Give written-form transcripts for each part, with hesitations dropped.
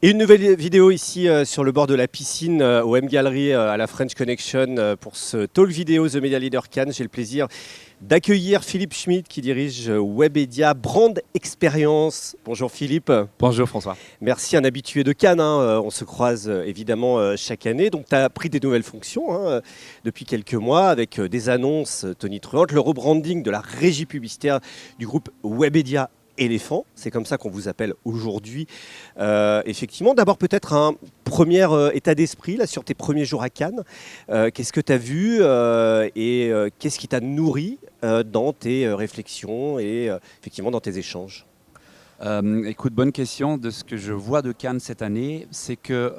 Et une nouvelle vidéo ici sur le bord de la piscine au M Gallery à la French Connection pour ce talk vidéo The Media Leader Cannes. J'ai le plaisir d'accueillir Philippe Schmitt qui dirige Webedia Brand Experience. Bonjour Philippe. Bonjour François. Merci, un habitué de Cannes. On se croise évidemment chaque année. Donc tu as pris des nouvelles fonctions depuis quelques mois avec des annonces tonitruantes, le rebranding de la régie publicitaire du groupe Webedia Éléphant, c'est comme ça qu'on vous appelle aujourd'hui. Effectivement, d'abord peut-être un premier état d'esprit là, sur tes premiers jours à Cannes. Qu'est-ce que tu as vu et qu'est-ce qui t'a nourri dans tes réflexions et effectivement dans tes échanges? Écoute, bonne question. De ce que je vois de Cannes cette année, c'est que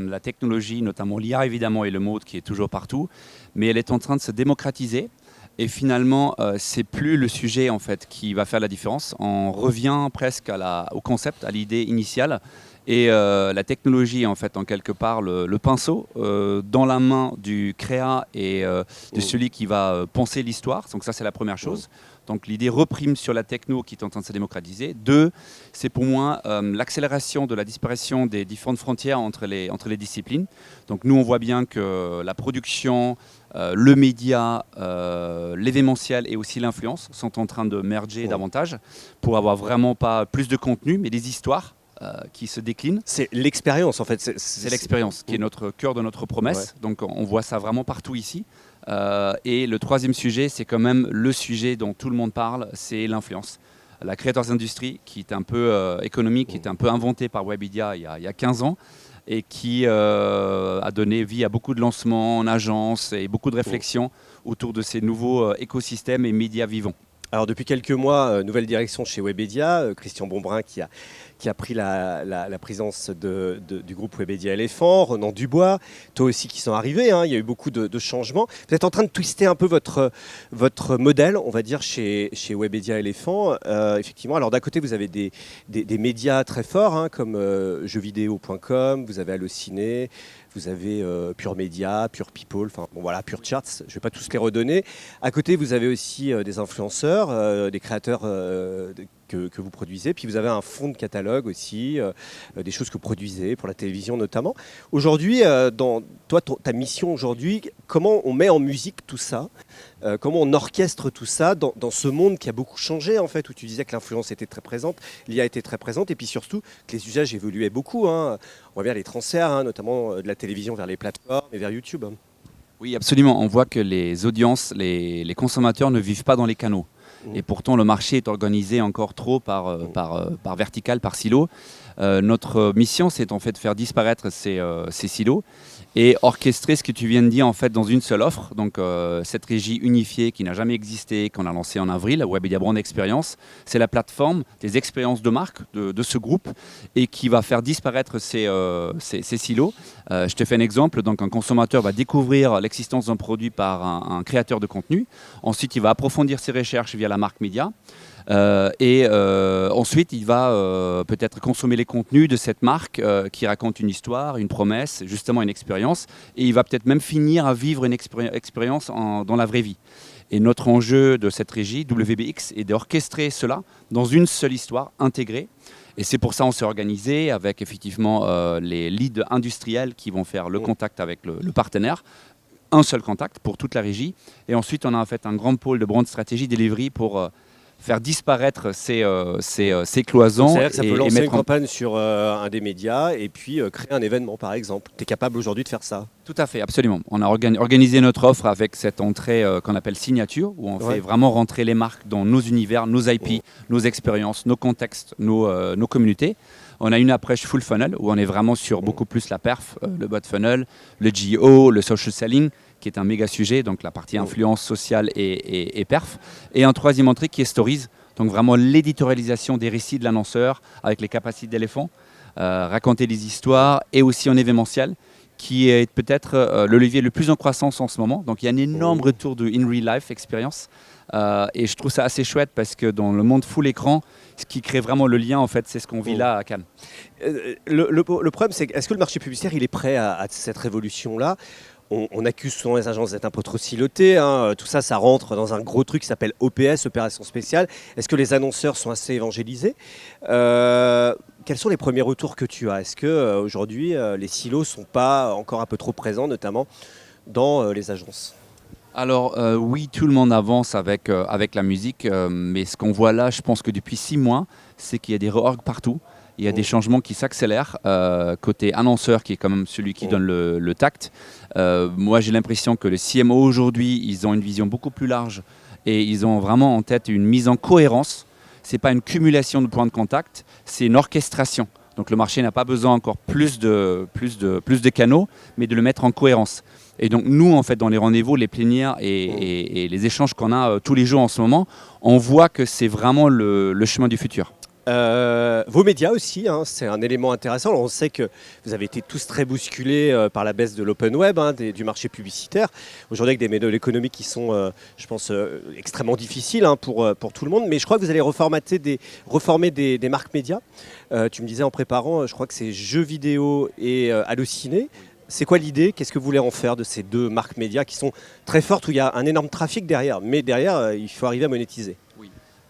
la technologie, notamment l'IA évidemment et le mode qui est toujours partout, mais elle est en train de se démocratiser. Et finalement, c'est plus le sujet en fait qui va faire la différence. On revient presque au concept, à l'idée initiale. Et la technologie, en fait, en quelque part, le pinceau dans la main du créa et de celui qui va penser l'histoire. Donc ça, c'est la première chose. Donc l'idée reprime sur la techno qui est en train de se démocratiser. Deux, c'est pour moi l'accélération de la disparition des différentes frontières entre les disciplines. Donc nous, on voit bien que la production, le média, l'événementiel et aussi l'influence sont en train de merger davantage pour avoir vraiment pas plus de contenu, mais des histoires qui se déclinent. C'est l'expérience en fait. C'est l'expérience qui est notre cœur de notre promesse. Ouais. Donc on voit ça vraiment partout ici. Et le troisième sujet, c'est quand même le sujet dont tout le monde parle, c'est l'influence. La Creators Industry, qui est un peu économique, qui est un peu inventée par Webedia il y a 15 ans, et qui a donné vie à beaucoup de lancements en agence et beaucoup de réflexions autour de ces nouveaux écosystèmes et médias vivants. Alors depuis quelques mois, nouvelle direction chez Webedia, Christian Bonbrun qui a pris la présidence du groupe Webedia Éléphant, Ronan Dubois, toi aussi qui sont arrivés, il y a eu beaucoup de changements. Vous êtes en train de twister un peu votre modèle, on va dire, chez Webedia Éléphant. Effectivement, alors d'un côté, vous avez des médias très forts, comme jeuxvideo.com, vous avez Allociné, vous avez Pure Media, Pure People, enfin bon voilà, Pure Charts, je ne vais pas tous les redonner. À côté, vous avez aussi des influenceurs, des créateurs que vous produisez, puis vous avez un fonds de catalogue aussi, des choses que vous produisez pour la télévision notamment. Aujourd'hui, ta mission aujourd'hui, comment on met en musique tout ça, comment on orchestre tout ça dans ce monde qui a beaucoup changé en fait, où tu disais que l'influence était très présente, l'IA était très présente, et puis surtout que les usages évoluaient beaucoup. On voit bien les transferts, notamment de la télévision vers les plateformes et vers YouTube. Oui, absolument. On voit que les audiences, les consommateurs ne vivent pas dans les canaux. Et pourtant, le marché est organisé encore trop par vertical, par silo. Notre mission, c'est en fait de faire disparaître ces silos et orchestrer ce que tu viens de dire en fait dans une seule offre. Donc cette régie unifiée qui n'a jamais existé, qu'on a lancée en avril, Webedia Brand Experience, c'est la plateforme des expériences de marque de ce groupe et qui va faire disparaître ces silos. Je te fais un exemple. Donc un consommateur va découvrir l'existence d'un produit par un créateur de contenu. Ensuite, il va approfondir ses recherches via la marque média. Ensuite, il va peut-être consommer les contenus de cette marque qui raconte une histoire, une promesse, justement une expérience. Et il va peut-être même finir à vivre une expérience dans la vraie vie. Et notre enjeu de cette régie, WBX, est d'orchestrer cela dans une seule histoire intégrée. Et c'est pour ça qu'on s'est organisé avec effectivement les leads industriels qui vont faire le contact avec le partenaire. Un seul contact pour toute la régie. Et ensuite, on a en fait un grand pôle de brand stratégie delivery pour faire disparaître ces cloisons. C'est-à-dire que ça peut lancer une campagne sur un des médias et puis créer un événement, par exemple. Tu es capable aujourd'hui de faire ça? Tout à fait, absolument. On a organisé notre offre avec cette entrée qu'on appelle signature, où on fait vraiment rentrer les marques dans nos univers, nos IP, nos expériences, nos contextes, nos communautés. On a une approche full funnel, où on est vraiment sur beaucoup plus la perf, le bot funnel, le GO, le social selling, qui est un méga sujet, donc la partie influence sociale et perf. Et un troisième entrée qui est Stories, donc vraiment l'éditorialisation des récits de l'annonceur avec les capacités d'éléphant, raconter des histoires et aussi en événementiel, qui est peut-être le levier le plus en croissance en ce moment. Donc il y a un énorme retour de in real life expérience. Et je trouve ça assez chouette parce que dans le monde full écran, ce qui crée vraiment le lien, en fait, c'est ce qu'on vit là à Cannes. Le problème, c'est est-ce que le marché publicitaire il est prêt à cette révolution-là? on accuse souvent les agences d'être un peu trop silotées. Hein. Tout ça, ça rentre dans un gros truc qui s'appelle OPS, Opération Spéciale. Est-ce que les annonceurs sont assez évangélisés? Quels sont les premiers retours que tu as? Est-ce qu'aujourd'hui, les silos ne sont pas encore un peu trop présents, notamment dans les agences? Alors oui, tout le monde avance avec la musique, mais ce qu'on voit là, je pense que depuis 6 mois, c'est qu'il y a des reorgs partout. Il y a des changements qui s'accélèrent. Côté annonceur, qui est quand même celui qui donne le tact. Moi, j'ai l'impression que les CMO aujourd'hui, ils ont une vision beaucoup plus large et ils ont vraiment en tête une mise en cohérence. Ce n'est pas une cumulation de points de contact, c'est une orchestration. Donc le marché n'a pas besoin encore plus de canaux, mais de le mettre en cohérence. Et donc nous, en fait, dans les rendez-vous, les plénières et les échanges qu'on a tous les jours en ce moment, on voit que c'est vraiment le chemin du futur. Vos médias aussi, hein, c'est un élément intéressant. Alors, on sait que vous avez été tous très bousculés par la baisse de l'open web, hein, du marché publicitaire. Aujourd'hui, avec des modèles économiques qui sont, je pense, extrêmement difficiles hein, pour tout le monde. Mais je crois que vous allez reformer des marques médias. Tu me disais en préparant, je crois que c'est Jeux vidéo et Allociné. C'est quoi l'idée? Qu'est-ce que vous voulez en faire de ces deux marques médias qui sont très fortes, où il y a un énorme trafic derrière? Mais derrière, il faut arriver à monétiser.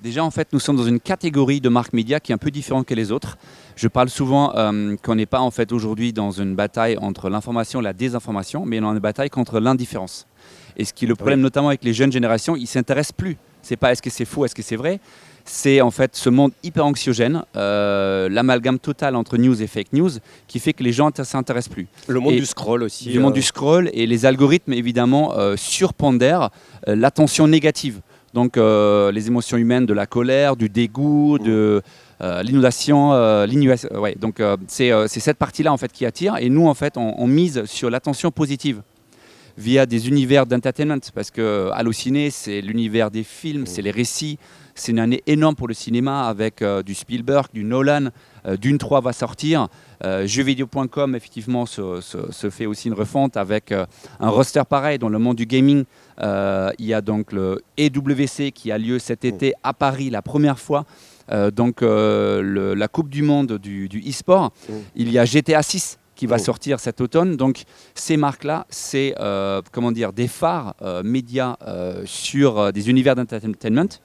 Déjà, en fait, nous sommes dans une catégorie de marques médias qui est un peu différente que les autres. Je parle souvent qu'on n'est pas en fait aujourd'hui dans une bataille entre l'information et la désinformation, mais dans une bataille contre l'indifférence. Et ce qui est le problème, notamment avec les jeunes générations, ils ne s'intéressent plus. C'est pas est-ce que c'est faux, est-ce que c'est vrai. C'est en fait ce monde hyper anxiogène, l'amalgame total entre news et fake news, qui fait que les gens ne s'intéressent plus. Le monde du scroll aussi. Le monde du scroll, et les algorithmes évidemment surpondèrent l'attention négative. Donc les émotions humaines, de la colère, du dégoût, de l'inondation, ouais. Donc c'est cette partie-là en fait qui attire, et nous en fait on mise sur l'attention positive via des univers d'entertainment, parce que Allociné, c'est l'univers des films, c'est les récits. C'est une année énorme pour le cinéma avec du Spielberg, du Nolan, Dune 3 va sortir. Jeuxvideo.com effectivement se fait aussi une refonte avec un roster pareil. Dans le monde du gaming, il y a donc le EWC qui a lieu cet été à Paris la première fois. Donc la Coupe du Monde du e-sport. Il y a GTA 6 qui va sortir cet automne. Donc ces marques-là, c'est des phares médias sur des univers d'entertainment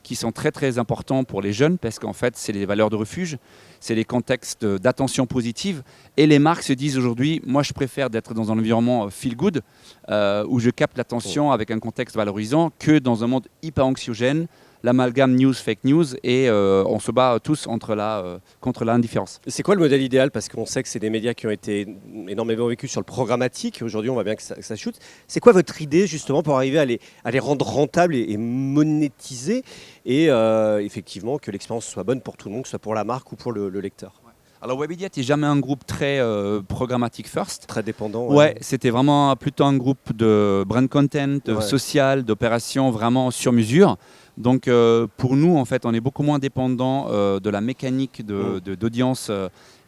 qui sont très très importants pour les jeunes, parce qu'en fait c'est les valeurs de refuge, c'est les contextes d'attention positive, et les marques se disent aujourd'hui, moi je préfère d'être dans un environnement feel good, où je capte l'attention avec un contexte valorisant, que dans un monde hyper anxiogène, l'amalgame news, fake news, et on se bat tous contre l'indifférence. C'est quoi le modèle idéal? Parce qu'on sait que c'est des médias qui ont été énormément vécus sur le programmatique. Aujourd'hui, on voit bien que ça chute. C'est quoi votre idée justement pour arriver à les rendre rentables et monétiser, et effectivement que l'expérience soit bonne pour tout le monde, que ce soit pour la marque ou pour le lecteur? Alors Webedia n'était jamais un groupe très programmatique first. Très dépendant. Ouais, c'était vraiment plutôt un groupe de brand content, social, d'opérations vraiment sur mesure. Donc pour nous, en fait, on est beaucoup moins dépendant de la mécanique d'audience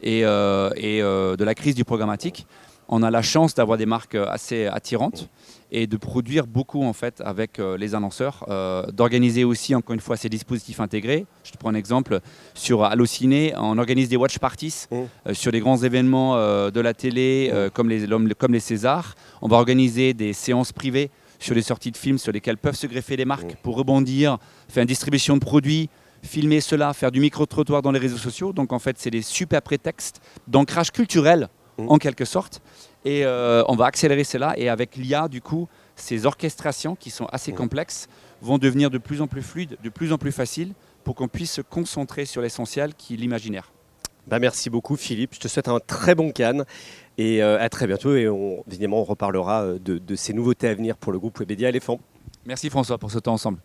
et de la crise du programmatique. On a la chance d'avoir des marques assez attirantes et de produire beaucoup en fait avec les annonceurs, d'organiser aussi encore une fois ces dispositifs intégrés. Je te prends un exemple sur Allociné, on organise des watch parties sur les grands événements de la télé comme les Césars. On va organiser des séances privées sur les sorties de films sur lesquelles peuvent se greffer des marques pour rebondir, faire une distribution de produits, filmer cela, faire du micro-trottoir dans les réseaux sociaux. Donc en fait, c'est des super prétextes d'ancrage culturel en quelque sorte. Et on va accélérer cela, et avec l'IA, du coup, ces orchestrations qui sont assez complexes vont devenir de plus en plus fluides, de plus en plus faciles, pour qu'on puisse se concentrer sur l'essentiel qui est l'imaginaire. Merci beaucoup Philippe, je te souhaite un très bon Cannes, et à très bientôt, et évidemment on reparlera de ces nouveautés à venir pour le groupe Webedia Éléphant. Merci François pour ce temps ensemble.